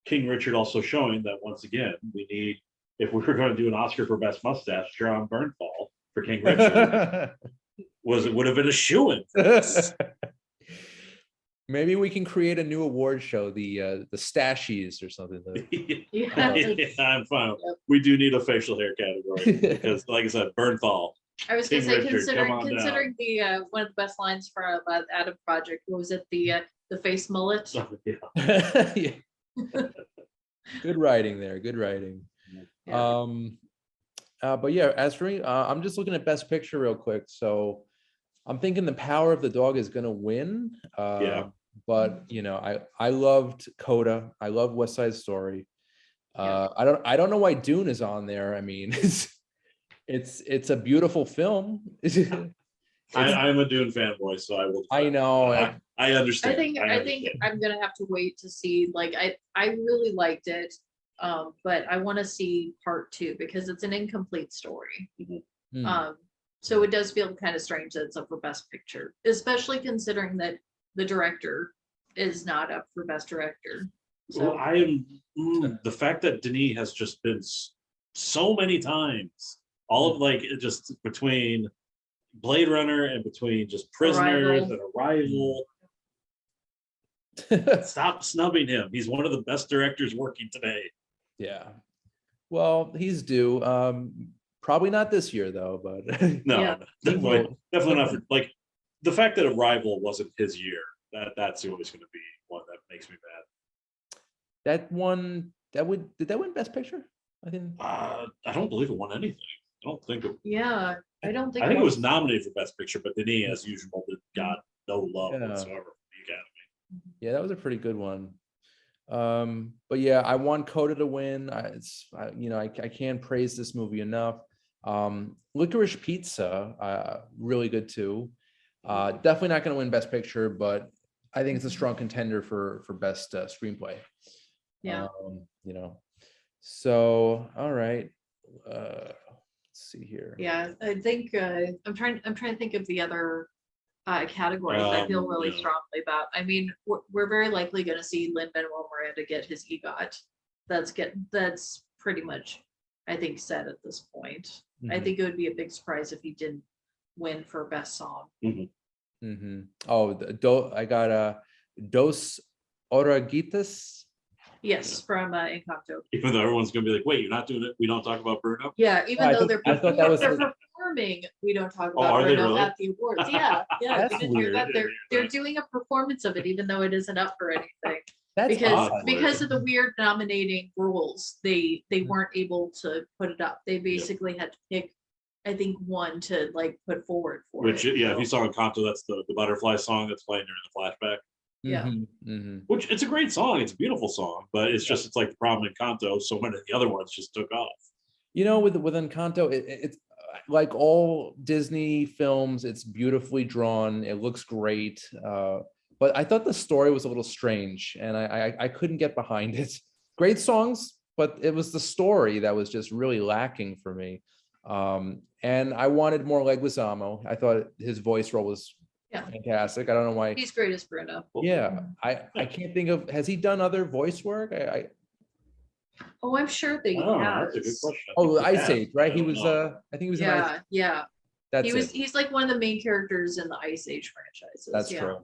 King Richard also showing that once again, we need, if we were going to do an Oscar for Best Mustache, John Bernthal for King Richard would have been a shoo-in. Maybe we can create a new award show, the Stashies or something. I'm fine. We do need a facial hair category because, like I said, Bernthal. I was going to say, considering the one of the best lines for Adam Project, what was it? The face mullet. Yeah. Good writing there. Good writing. Yeah. But yeah, as for me, I'm just looking at Best Picture real quick. So I'm thinking The Power of the Dog is going to win. But I loved Coda. I love West Side Story. I don't know why Dune is on there. I mean, it's a beautiful film. I'm a Dune fanboy, so I will. I know. I understand. I think I'm gonna have to wait to see. Like, I really liked it, but I want to see part 2 because it's an incomplete story. So it does feel kind of strange that it's up for Best Picture, especially considering that the director is not up for Best Director. So I am the fact that Denis has just been so many times, all of just between Blade Runner and between just Prisoners and Arrival. Stop snubbing him. He's one of the best directors working today. Yeah. Well, he's due. Probably not this year though, but definitely not. The fact that Arrival wasn't his year, that's always going to be one that makes me mad. That one did that win Best Picture? I think. I don't believe it won anything. I don't think it. Yeah, I don't think. I think it was nominated for Best Picture, but Denis, as usual, got no love Yeah. whatsoever from the Academy. Yeah, that was a pretty good one. But yeah, I want Coda to win. I can't praise this movie enough. Licorice Pizza, really good too. Definitely not going to win Best Picture, but I think it's a strong contender for best screenplay. Yeah. So all right. Let's see here. Yeah, I think I'm trying to think of the other categories I feel really strongly about. I mean, we're very likely going to see Lin-Manuel Miranda get his EGOT. That's pretty much, I think, set at this point. I think it would be a big surprise if he didn't win for best song. Oh, I got Dos Oruguitas. Yes, from Encanto. Even though everyone's gonna be like, "Wait, you're not doing it? We don't talk about Bruno." Yeah, even though they're performing, we don't talk about Bruno really? at the awards. Yeah, That's you didn't hear weird. that. They're doing a performance of it, even though it isn't up for anything. That's Because of the weird nominating rules, they weren't able to put it up. They basically had to pick, I think, one to like put forward for Which, it. if you saw Encanto, that's the butterfly song that's playing during the flashback. Yeah. Which it's a great song. It's a beautiful song, but it's like the problem in Encanto. So many of the other ones just took off. With Encanto, it's like all Disney films. It's beautifully drawn. It looks great. But I thought the story was a little strange, and I couldn't get behind it. Great songs, but it was the story that was just really lacking for me. And I wanted more Leguizamo. I thought his voice role was fantastic. I don't know why. He's great as Bruno. Yeah, I can't think of. Has he done other voice work? Oh, I'm sure they have. That's a good question. Oh, Ice Age, right? He was. I think he was. Yeah. That's He's like one of the main characters in the Ice Age franchises. That's true.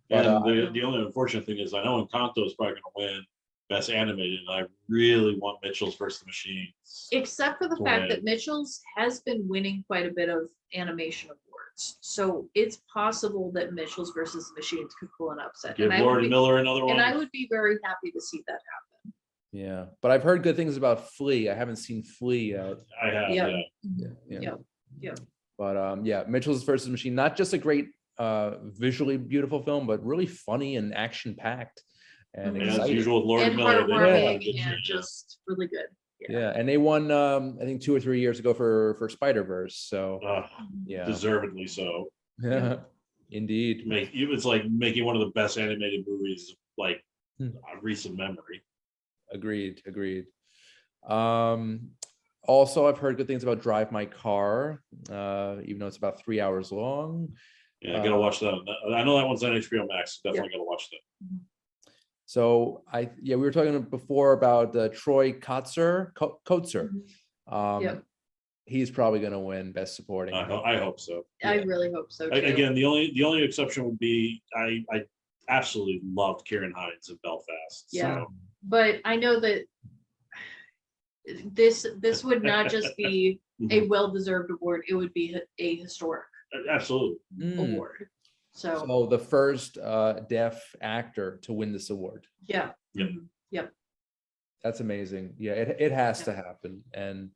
And the only unfortunate thing is, I know Encanto is probably going to win Best Animated, and I really want Mitchell's versus the Machines. Except for the fact that Mitchell's has been winning quite a bit of animation awards, so it's possible that Mitchell's versus the Machines could pull an upset. Give Lord Miller another one, and I would be very happy to see that happen. Yeah, but I've heard good things about Flea. I haven't seen Flea yet. I have. Yeah. But Mitchell's versus Machine, not just a great visually beautiful film, but really funny and action packed and as usual with Lord and Miller, heartwarming and just really good. Yeah, and they won I think 2 or 3 years ago for Spider-Verse. So deservedly so. Yeah, indeed. It's like making one of the best animated movies like recent memory. Agreed. Also, I've heard good things about Drive My Car, even though it's about 3 hours long. Yeah, I gotta watch that. I know that one's on HBO Max. Definitely gotta watch that. So we were talking before about Troy Kotsur. He's probably going to win Best Supporting. I hope so. I really hope so too. Again, the only exception would be I absolutely loved Kieran Hines in Belfast. Yeah, so. But I know that this would not just be a well-deserved award; it would be a historic award. So the first deaf actor to win this award. Yeah. Yep. That's amazing. Yeah, it has to happen, and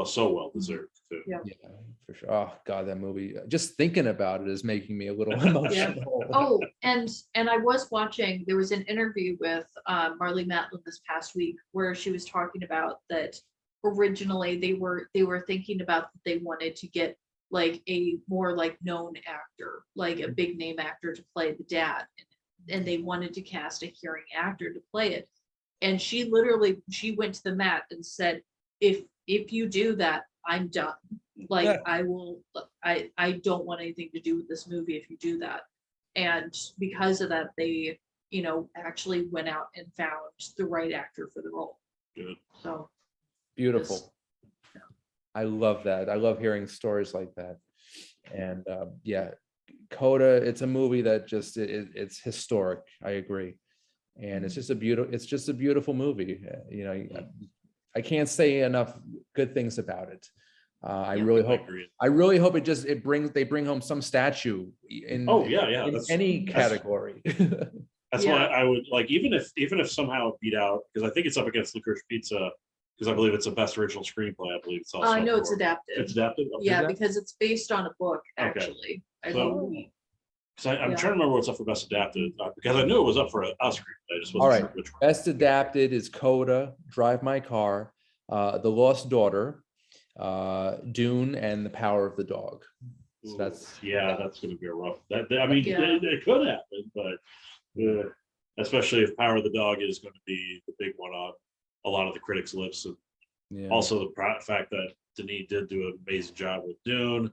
so well deserved too. Yeah, for sure. Oh God, that movie. Just thinking about it is making me a little emotional. Oh, and I was watching. There was an interview with Marlee Matlin this past week where she was talking about that. Originally, they were thinking about that they wanted to get like a more like known actor, like a big name actor to play the dad, and they wanted to cast a hearing actor to play it. And she went to the mat and said, if you do that, I'm done. Like I don't want anything to do with this movie if you do that. And because of that, they, actually went out and found the right actor for the role. Good. So beautiful. I love that. I love hearing stories like that. And Coda, it's a movie that just it's historic. I agree. And it's just a beautiful movie. I can't say enough good things about it. I really hope they bring home some statue in any category. That's why I would like, even if somehow it beat out, because I think it's up against Licorice Pizza, because I believe it's a best original screenplay. I believe it's also. I know it's adapted. It's adapted. Okay. Yeah, because it's based on a book, actually. I believe. Because I'm trying to remember what's up for best adapted, because I knew it was up for a screenplay. I just wasn't sure which one. Best adapted is Coda, Drive My Car, The Lost Daughter, Dune, and The Power of the Dog. So that's going to be a rough. It could happen, but especially if Power of the Dog is going to be the big one on a lot of the critics' lips, and also the fact that Denis did do an amazing job with Dune.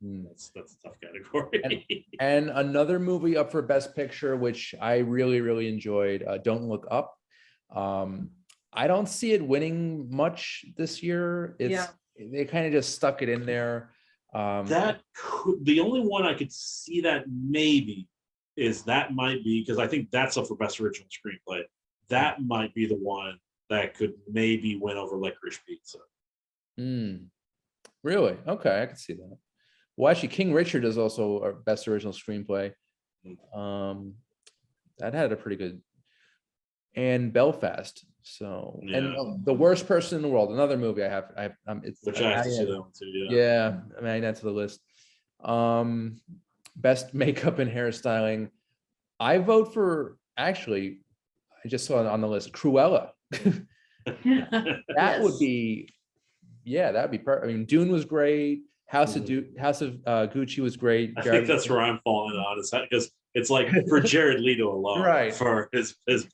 That's a tough category. And another movie up for Best Picture, which I really, really enjoyed, Don't Look Up. I don't see it winning much this year. They kind of just stuck it in there. The only one I could see that maybe is that might be, because I think that's up for Best Original Screenplay. That might be the one that could maybe win over Licorice Pizza. Really? Okay, I can see that. Well, actually, King Richard is also our Best Original Screenplay. That had a pretty good, and Belfast. So, and The Worst Person in the World, another movie I have which I have to see that one too. Yeah, I mean, that's to the list. Best makeup and hairstyling. I vote for, actually, I just saw it on the list, Cruella. That would be, that'd be perfect. I mean, Dune was great. House of Gucci was great. I think that's where I'm falling on, is that because it's like for Jared Leto alone, right? For his just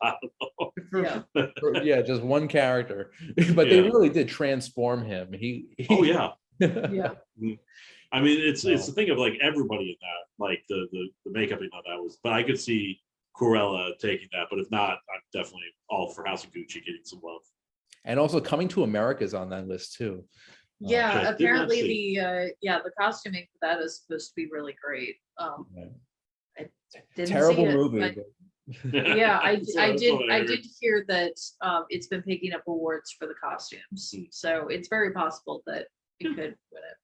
one character, but they really did transform him. Yeah. I mean, it's the thing of like everybody in that, like the makeup in that was, but I could see Cruella taking that, but if not, I'm definitely all for House of Gucci getting some love. And also Coming to America is on that list too. Apparently the costuming for that is supposed to be really great. I didn't terrible see it, movie. I did hear that it's been picking up awards for the costumes, so it's very possible that it could win it.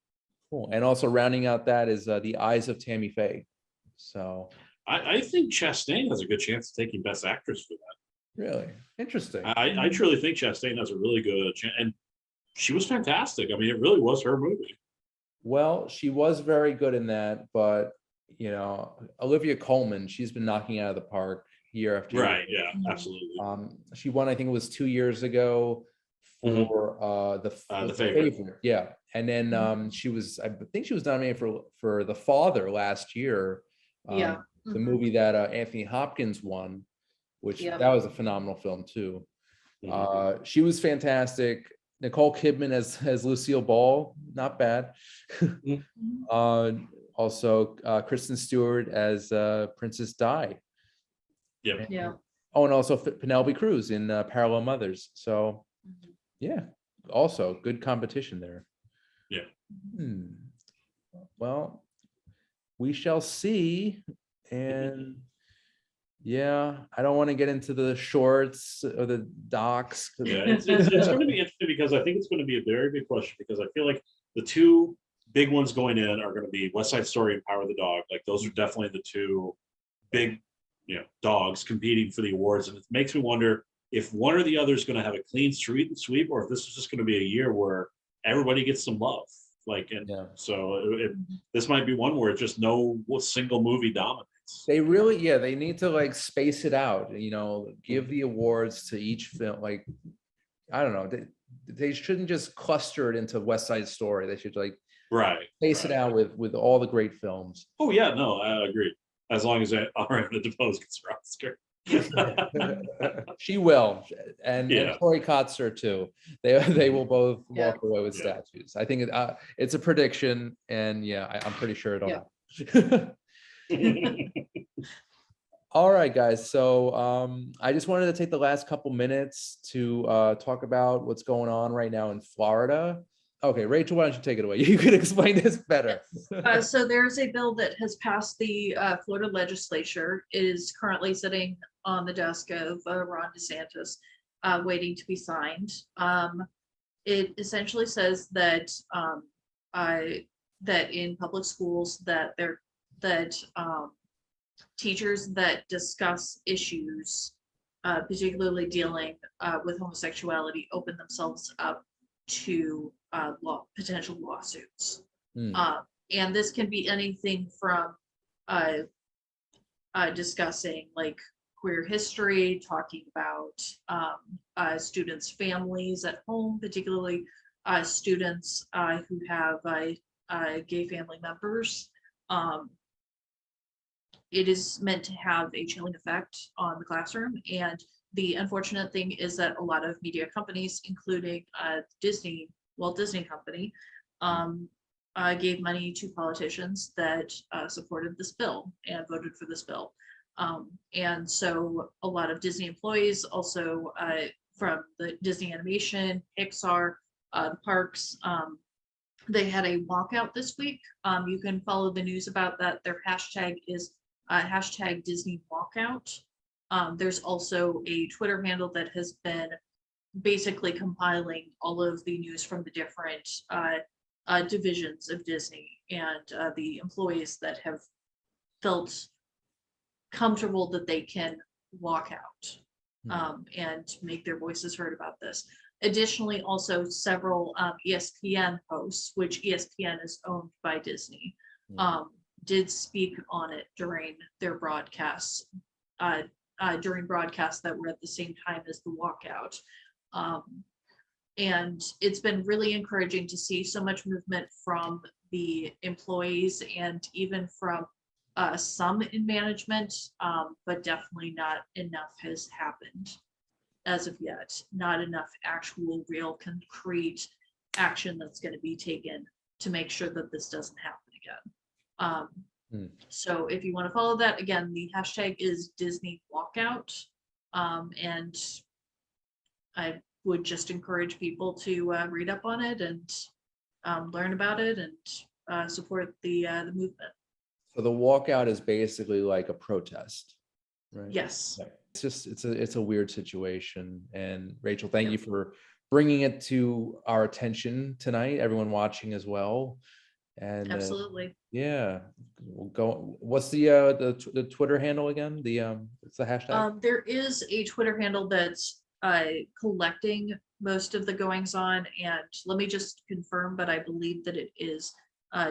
Cool. And also rounding out that is The Eyes of Tammy Faye. So I think Chastain has a good chance of taking Best Actress for that. Really interesting. I truly think Chastain has a really good chance, and she was fantastic. I mean, it really was her movie. Well, she was very good in that, but Olivia Colman, she's been knocking out of the park year after year. Right. Yeah, absolutely. She won, I think it was 2 years ago for the favorite. Yeah. And then I think she was nominated for The Father last year. The movie that Anthony Hopkins won, which that was a phenomenal film too. She was fantastic. Nicole Kidman as Lucille Ball, not bad. Also, Kristen Stewart as Princess Di. Oh, and also Penelope Cruz in Parallel Mothers. So, also good competition there. Well, we shall see. And I don't want to get into the shorts or the docs. It's going to be interesting, because I think it's going to be a very big question, because I feel like the two big ones going in are going to be West Side Story and Power of the Dog. Like those are definitely the two big dogs competing for the awards, and it makes me wonder if one or the other is going to have a clean sweep, or if this is just going to be a year where everybody gets some love. This might be one where just no single movie dominates. They really, they need to like space it out, give the awards to each film. Like, I don't know, they shouldn't just cluster it into West Side Story. They should space it out with all the great films. Oh yeah, no, I agree. As long as Ariana DeBose gets her Oscar. She will, and Troy Kotsur too. They will both walk away with statues. I think it's a prediction, and I'm pretty sure it'll happen. All right, guys. So I just wanted to take the last couple minutes to talk about what's going on right now in Florida. Okay, Rachel, why don't you take it away? You could explain this better. So there's a bill that has passed the Florida legislature. It is currently sitting on the desk of Ron DeSantis, waiting to be signed. It essentially says that that in public schools that teachers that discuss issues, particularly dealing with homosexuality, open themselves up to potential lawsuits. Hmm. And this can be anything from discussing like queer history, talking about students' families at home, particularly students who have gay family members. It is meant to have a chilling effect on the classroom. And the unfortunate thing is that a lot of media companies, including Disney, Walt Disney Company, gave money to politicians that supported this bill and voted for this bill. And so a lot of Disney employees also from the Disney Animation, Pixar, the parks, they had a walkout this week. You can follow the news about that. Their hashtag is hashtag Disney Walkout. There's also a Twitter handle that has been basically compiling all of the news from the different divisions of Disney and the employees that have felt comfortable that they can walk out and make their voices heard about this. Additionally, also several ESPN hosts, which ESPN is owned by Disney, did speak on it during their broadcasts, during broadcasts that were at the same time as the walkout. And it's been really encouraging to see so much movement from the employees and even from some in management, but definitely not enough has happened as of yet. Not enough actual, real, concrete action that's going to be taken to make sure that this doesn't happen again. So if you want to follow that, again, the hashtag is Disney Walkout. And I would just encourage people to read up on it and learn about it and support the movement. So the walkout is basically like a protest, right? Yes. It's just it's a weird situation. And Rachel, thank you for bringing it to our attention tonight. Everyone watching as well. And absolutely. Yeah, we'll go. What's the Twitter handle again? It's the hashtag. There is a Twitter handle that's collecting most of the goings on, and let me just confirm, but I believe that it is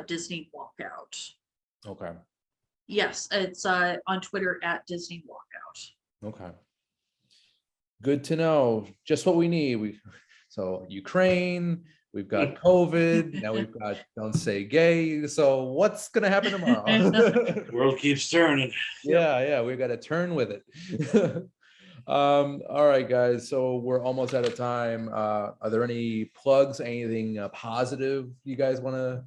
Disney Walkout. Okay. Yes, it's on Twitter at Disney Walkout. Okay. Good to know. Just what we need. So Ukraine, we've got COVID, now we've got Don't Say Gay. So what's gonna happen tomorrow? The world keeps turning. Yeah, we've got to turn with it. All right, guys. So we're almost out of time. Are there any plugs? Anything positive you guys want to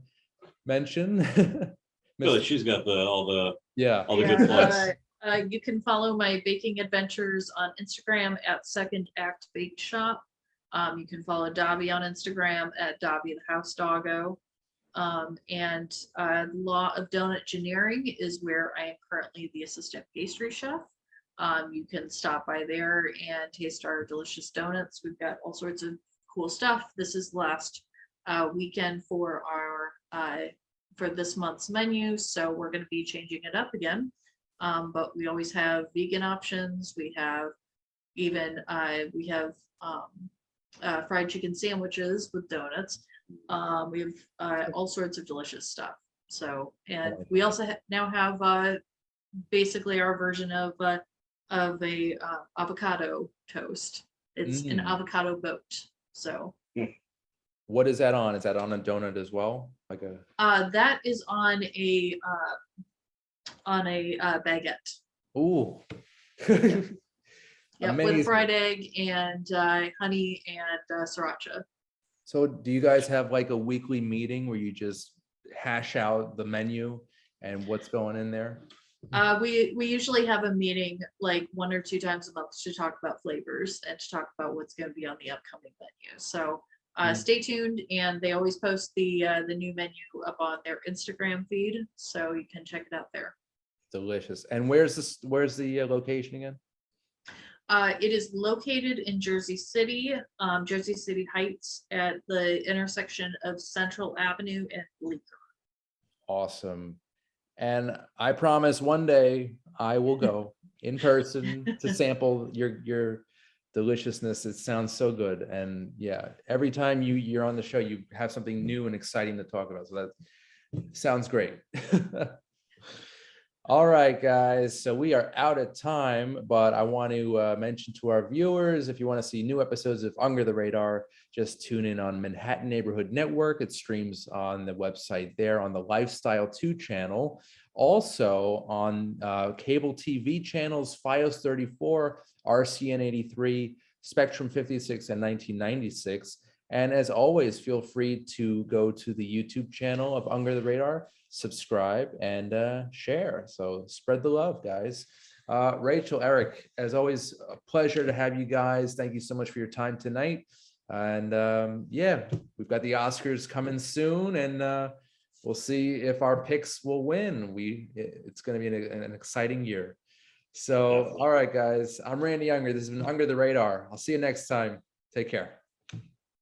mention? I feel like she's got all the good plugs. You can follow my baking adventures on Instagram at Second Act Bake Shop. You can follow Dobby on Instagram at Dobby the House Doggo. And Law of Donut Engineering is where I am currently the assistant pastry chef. You can stop by there and taste our delicious donuts. We've got all sorts of cool stuff. This is last weekend for our for this month's menu, so we're going to be changing it up again. But we always have vegan options. We have even fried chicken sandwiches with donuts. We have all sorts of delicious stuff. So, and we also now have basically our version of a avocado toast. It's an avocado boat. So, what is that on? Is that on a donut as well? Like a that is on a baguette. Ooh. Yeah, with fried egg and honey and sriracha. So do you guys have like a weekly meeting where you just hash out the menu and what's going in there? We usually have a meeting like 1 or 2 times a month to talk about flavors and to talk about what's going to be on the upcoming menu. So stay tuned, and they always post the new menu up on their Instagram feed, so you can check it out there. Delicious. And where's the location again? It is located in Jersey City, Jersey City Heights, at the intersection of Central Avenue and Bleecker. Awesome. And I promise one day I will go in person to sample your deliciousness. It sounds so good. And yeah, every time you're on the show, you have something new and exciting to talk about. So that sounds great. All right, guys. So we are out of time, but I want to mention to our viewers, if you want to see new episodes of Under the Radar, just tune in on Manhattan Neighborhood Network. It streams on the website there on the Lifestyle 2 channel. Also on cable TV channels, Fios 34, RCN 83, Spectrum 56, and 1996. And as always, feel free to go to the YouTube channel of Under the Radar, subscribe, and share. So spread the love, guys. Rachel, Eric, as always, a pleasure to have you guys. Thank you so much for your time tonight. And yeah, we've got the Oscars coming soon, and we'll see if our picks will win. It's going to be an exciting year. So, all right, guys, I'm Randy Unger. This has been Under the Radar. I'll see you next time. Take care.